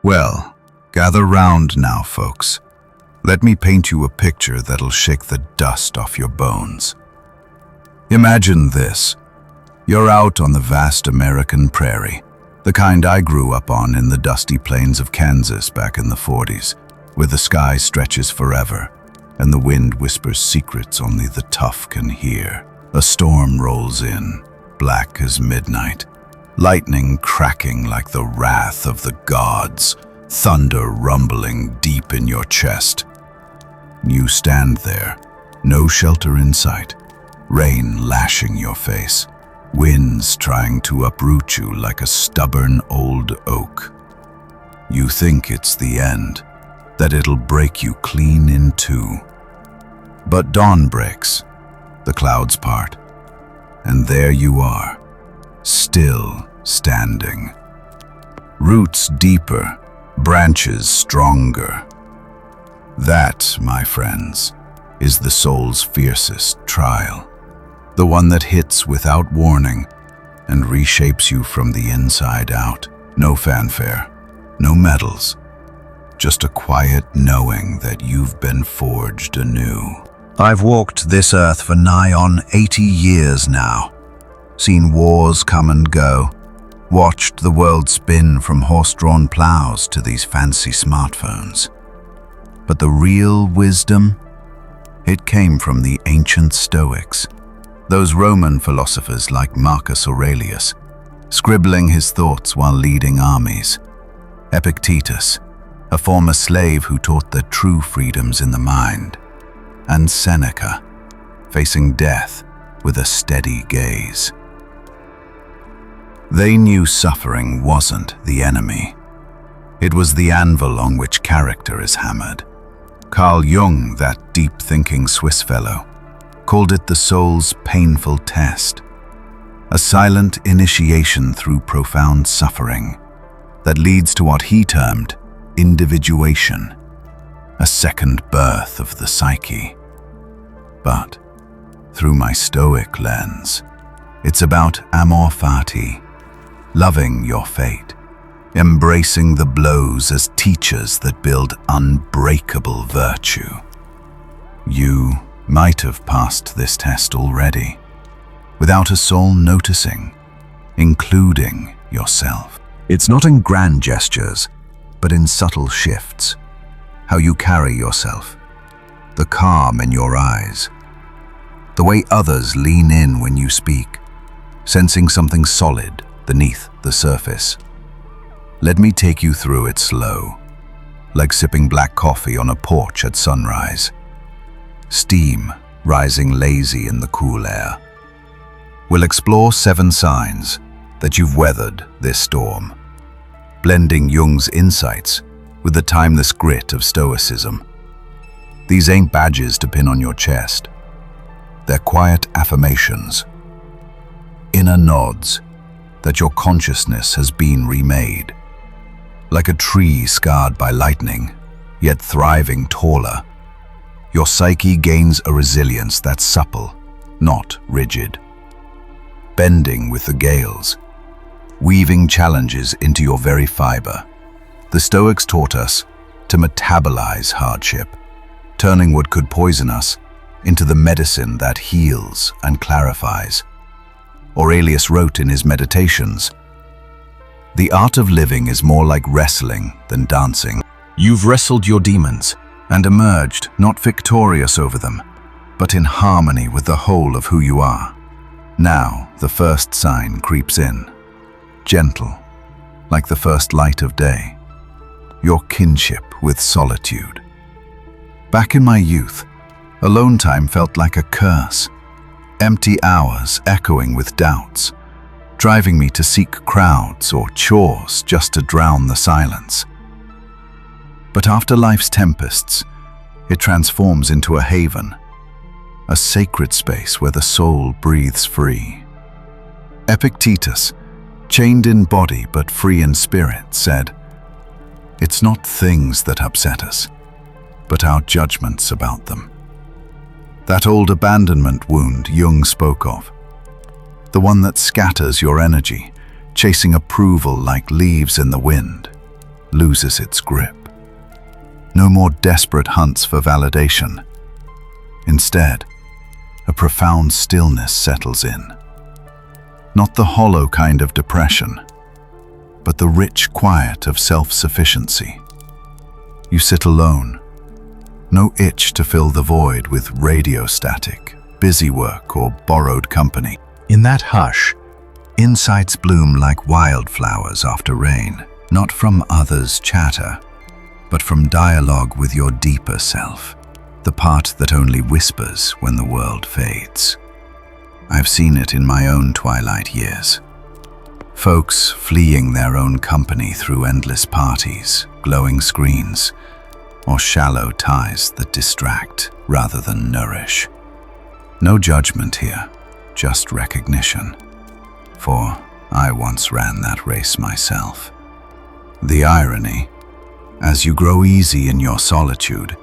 Well, gather round now, folks. Let me paint you a picture that'll shake the dust off your bones. Imagine this. You're out on the vast American prairie, the kind I grew up on in the dusty plains of Kansas back in the 40s, where the sky stretches forever and the wind whispers secrets only the tough can hear. A storm rolls in, black as midnight, lightning cracking like the wrath of the gods, thunder rumbling deep in your chest. You stand there, no shelter in sight, rain lashing your face, winds trying to uproot you like a stubborn old oak. You think it's the end, that it'll break you clean in two. But dawn breaks, the clouds part, and there you are, still standing. Roots deeper, branches stronger. That, my friends, is the soul's fiercest trial, the one that hits without warning and reshapes you from the inside out. No fanfare, no medals, just a quiet knowing that you've been forged anew. I've walked this earth for nigh on 80 years now, seen wars come and go, watched the world spin from horse-drawn plows to these fancy smartphones. But the real wisdom, it came from the ancient Stoics, those Roman philosophers like Marcus Aurelius, scribbling his thoughts while leading armies. Epictetus, a former slave who taught that true freedom's in the mind. And Seneca, facing death with a steady gaze. They knew suffering wasn't the enemy. It was the anvil on which character is hammered. Carl Jung, that deep-thinking Swiss fellow, called it the soul's painful test, a silent initiation through profound suffering that leads to what he termed individuation, a second birth of the psyche. But through my Stoic lens, it's about amor fati, loving your fate, embracing the blows as teachers that build unbreakable virtue. You might have passed this test already, without a soul noticing, including yourself. It's not in grand gestures, but in subtle shifts, how you carry yourself, the calm in your eyes, the way others lean in when you speak, sensing something solid beneath the surface. Let me take you through it slow, like sipping black coffee on a porch at sunrise, steam rising lazy in the cool air. We'll explore 7 signs that you've weathered this storm, blending Jung's insights with the timeless grit of Stoicism. These ain't badges to pin on your chest. They're quiet affirmations, inner nods that your consciousness has been remade. Like a tree scarred by lightning, yet thriving taller, your psyche gains a resilience that's supple, not rigid. Bending with the gales, weaving challenges into your very fiber. The Stoics taught us to metabolize hardship, turning what could poison us into the medicine that heals and clarifies. Aurelius wrote in his Meditations, "The art of living is more like wrestling than dancing." You've wrestled your demons and emerged not victorious over them, but in harmony with the whole of who you are. Now the first sign creeps in, gentle, like the first light of day, your kinship with solitude. Back in my youth, alone time felt like a curse, empty hours echoing with doubts, driving me to seek crowds or chores just to drown the silence. But after life's tempests, it transforms into a haven, a sacred space where the soul breathes free. Epictetus, chained in body but free in spirit, said, "It's not things that upset us, but our judgments about them." That old abandonment wound Jung spoke of, the one that scatters your energy, chasing approval like leaves in the wind. loses its grip. No more desperate hunts for validation. Instead, a profound stillness settles in. Not the hollow kind of depression, but the rich quiet of self-sufficiency. You sit alone, no itch to fill the void with radio static, busy work, or borrowed company. In that hush, insights bloom like wildflowers after rain, not from others' chatter, but from dialogue with your deeper self, the part that only whispers when the world fades. I've seen it in my own twilight years. Folks fleeing their own company through endless parties, glowing screens, or shallow ties that distract rather than nourish. No judgment here, just recognition. For I once ran that race myself. The irony, as you grow easy in your solitude,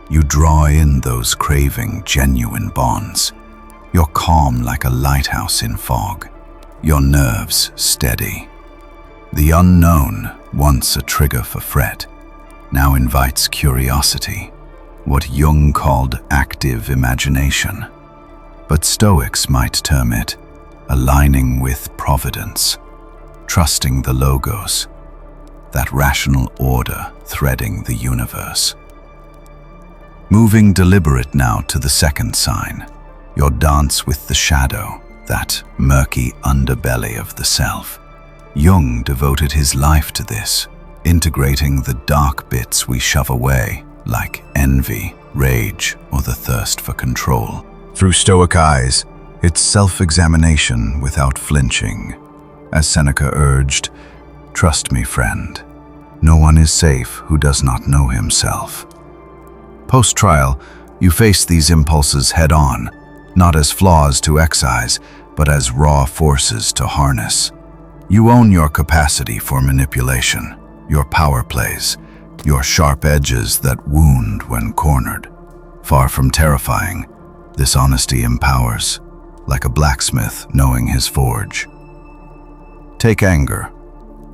you draw in those craving, genuine bonds. You're calm like a lighthouse in fog, your nerves steady. The unknown, once a trigger for fret, now invites curiosity, what Jung called active imagination. But Stoics might term it aligning with providence, trusting the logos, that rational order threading the universe. Moving deliberate now to the second sign, your dance with the shadow, that murky underbelly of the self. Jung devoted his life to this, integrating the dark bits we shove away, like envy, rage, or the thirst for control. Through Stoic eyes, it's self-examination without flinching. As Seneca urged, "Trust me, friend. No one is safe who does not know himself." Post-trial, you face these impulses head-on, not as flaws to excise, but as raw forces to harness. You own your capacity for manipulation, your power plays, your sharp edges that wound when cornered. Far from terrifying, this honesty empowers, like a blacksmith knowing his forge. Take anger.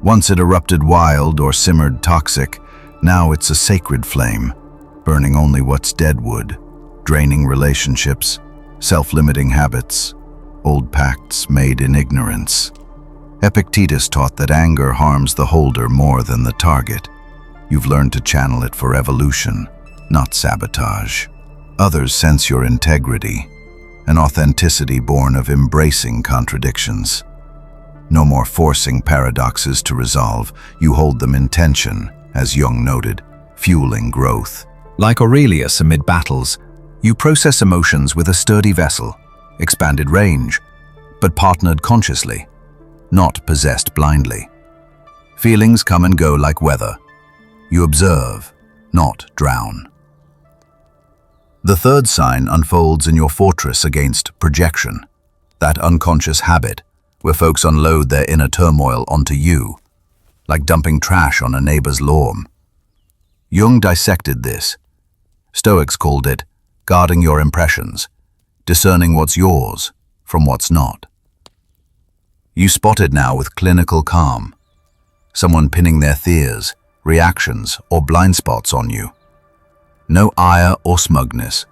Once it erupted wild or simmered toxic, now it's a sacred flame, burning only what's dead wood, draining relationships, self-limiting habits, old pacts made in ignorance. Epictetus taught that anger harms the holder more than the target. You've learned to channel it for evolution, not sabotage. Others sense your integrity, an authenticity born of embracing contradictions. No more forcing paradoxes to resolve, you hold them in tension, as Jung noted, fueling growth. Like Aurelius amid battles, you process emotions with a sturdy vessel, expanded range, but partnered consciously, not possessed blindly. Feelings come and go like weather. You observe, not drown. The third sign unfolds in your fortress against projection, that unconscious habit where folks unload their inner turmoil onto you, like dumping trash on a neighbor's lawn. Jung dissected this. Stoics called it guarding your impressions, discerning what's yours from what's not. You spot it now with clinical calm, someone pinning their fears, reactions, or blind spots on you. No ire or smugness,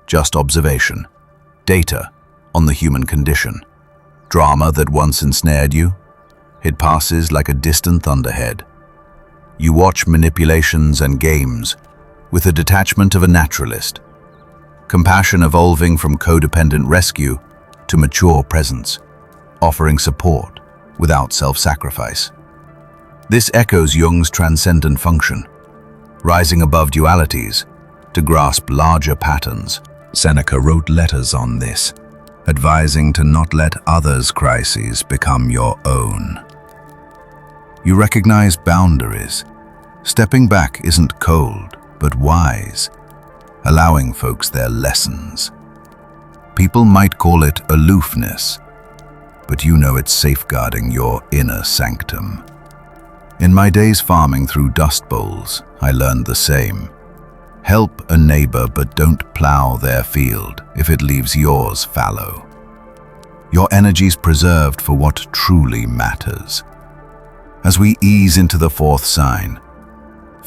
just observation, data on the human condition. Drama that once ensnared you, it passes like a distant thunderhead. You watch manipulations and games with the detachment of a naturalist, compassion evolving from codependent rescue to mature presence, offering support without self-sacrifice. This echoes Jung's transcendent function, rising above dualities to grasp larger patterns. Seneca wrote letters on this, advising to not let others' crises become your own. You recognize boundaries. Stepping back isn't cold, but wise, allowing folks their lessons. People might call it aloofness, but you know it's safeguarding your inner sanctum. In my days farming through dust bowls, I learned the same. Help a neighbor, but don't plow their field if it leaves yours fallow. Your energy's preserved for what truly matters. As we ease into the fourth sign,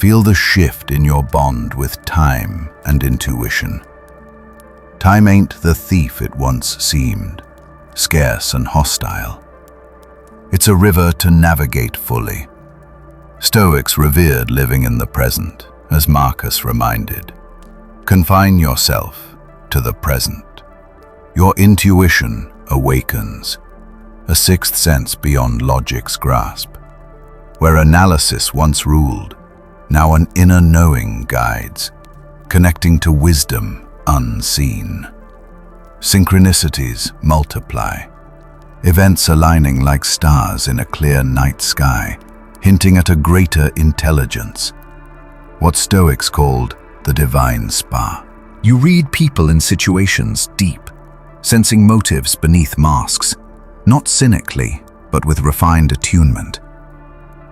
Feel the shift in your bond with time and intuition. Time ain't the thief it once seemed, scarce and hostile. It's a river to navigate fully. Stoics revered living in the present, as Marcus reminded. Confine yourself to the present. Your intuition awakens, a sixth sense beyond logic's grasp. Where analysis once ruled, now an inner knowing guides, connecting to wisdom unseen. Synchronicities multiply, events aligning like stars in a clear night sky, hinting at a greater intelligence, what Stoics called the divine spark. You read people in situations deep, sensing motives beneath masks, not cynically, but with refined attunement.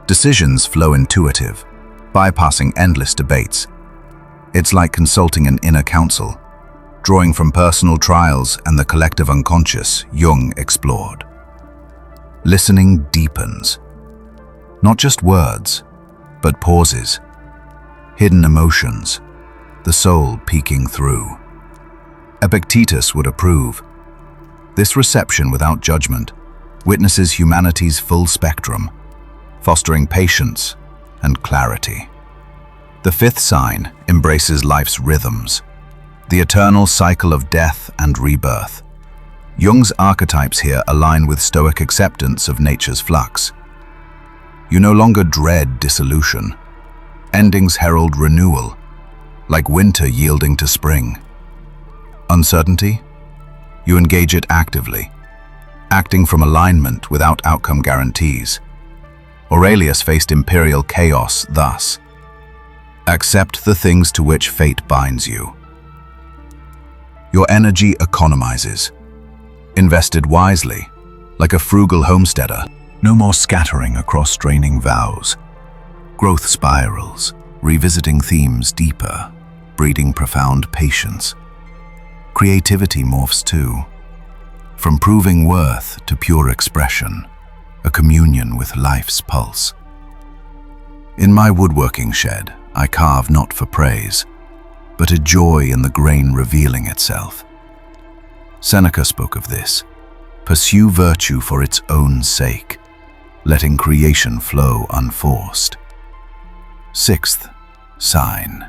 Decisions flow intuitive, bypassing endless debates. It's like consulting an inner counsel, drawing from personal trials and the collective unconscious Jung explored. Listening deepens. Not just words, but pauses, hidden emotions, the soul peeking through. Epictetus would approve. This reception without judgment witnesses humanity's full spectrum, fostering patience and clarity. The fifth sign embraces life's rhythms, the eternal cycle of death and rebirth. Jung's archetypes here align with Stoic acceptance of nature's flux. You no longer dread dissolution. Endings herald renewal, like winter yielding to spring. Uncertainty? You engage it actively, acting from alignment without outcome guarantees. Aurelius faced imperial chaos thus: accept the things to which fate binds you. Your energy economizes, invested wisely, like a frugal homesteader. No more scattering across draining vows. Growth spirals, revisiting themes deeper, breeding profound patience. Creativity morphs too, from proving worth to pure expression, a communion with life's pulse. In my woodworking shed, I carve not for praise, but a joy in the grain revealing itself. Seneca spoke of this: pursue virtue for its own sake, letting creation flow unforced. Sixth sign: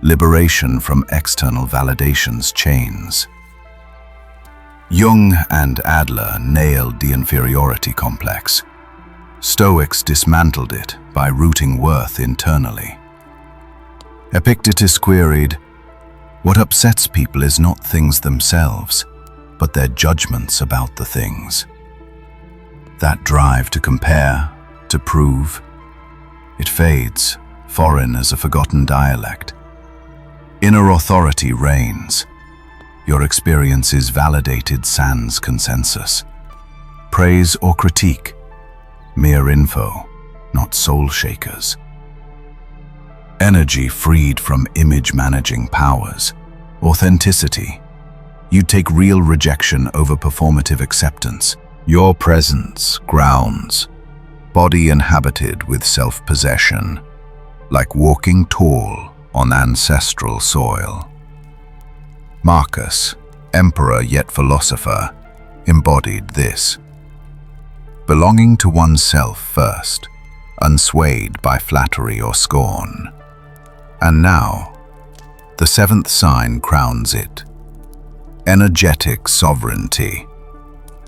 liberation from external validation's chains. Jung and Adler nailed the inferiority complex. Stoics dismantled it by rooting worth internally. Epictetus queried, what upsets people is not things themselves, but their judgments about the things. That drive to compare, to prove, it fades, foreign as a forgotten dialect. Inner authority reigns. Your experience is validated sans consensus. Praise or critique, mere info, not soul shakers. Energy freed from image-managing powers. Authenticity. You take real rejection over performative acceptance. Your presence grounds, body inhabited with self-possession, like walking tall on ancestral soil. Marcus, emperor yet philosopher, embodied this. Belonging to oneself first, unswayed by flattery or scorn. And now, the seventh sign crowns it. Energetic sovereignty,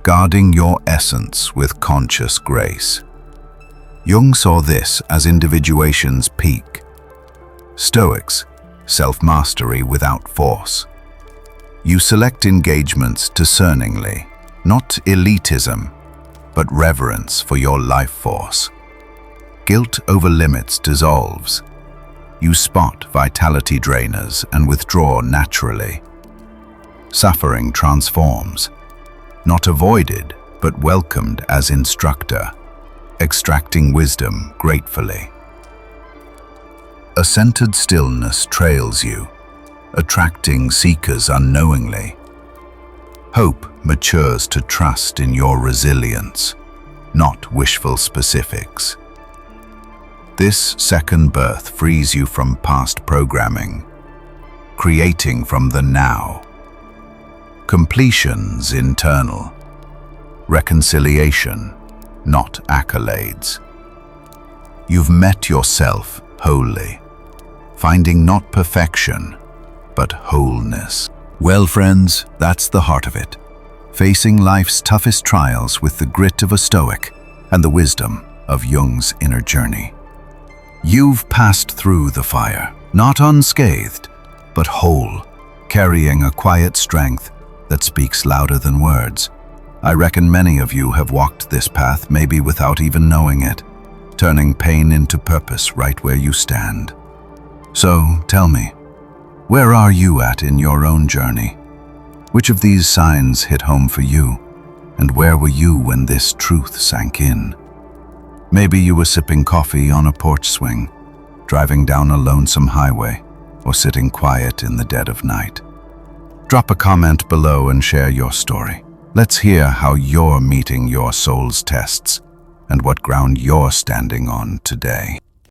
guarding your essence with conscious grace. Jung saw this as individuation's peak. Stoics, self-mastery without force. You select engagements discerningly, not elitism, but reverence for your life force. Guilt over limits dissolves. You spot vitality drainers and withdraw naturally. Suffering transforms, not avoided, but welcomed as instructor, extracting wisdom gratefully. A centered stillness trails you, attracting seekers unknowingly. Hope matures to trust in your resilience, not wishful specifics. This second birth frees you from past programming, creating from the now. Completion's internal. Reconciliation, not accolades. You've met yourself wholly, finding not perfection, but wholeness. Well, friends, that's the heart of it. Facing life's toughest trials with the grit of a Stoic and the wisdom of Jung's inner journey. You've passed through the fire, not unscathed, but whole, carrying a quiet strength that speaks louder than words. I reckon many of you have walked this path maybe without even knowing it, turning pain into purpose right where you stand. So, tell me, where are you at in your own journey? Which of these signs hit home for you? And where were you when this truth sank in? Maybe you were sipping coffee on a porch swing, driving down a lonesome highway, or sitting quiet in the dead of night. Drop a comment below and share your story. Let's hear how you're meeting your soul's tests and what ground you're standing on today.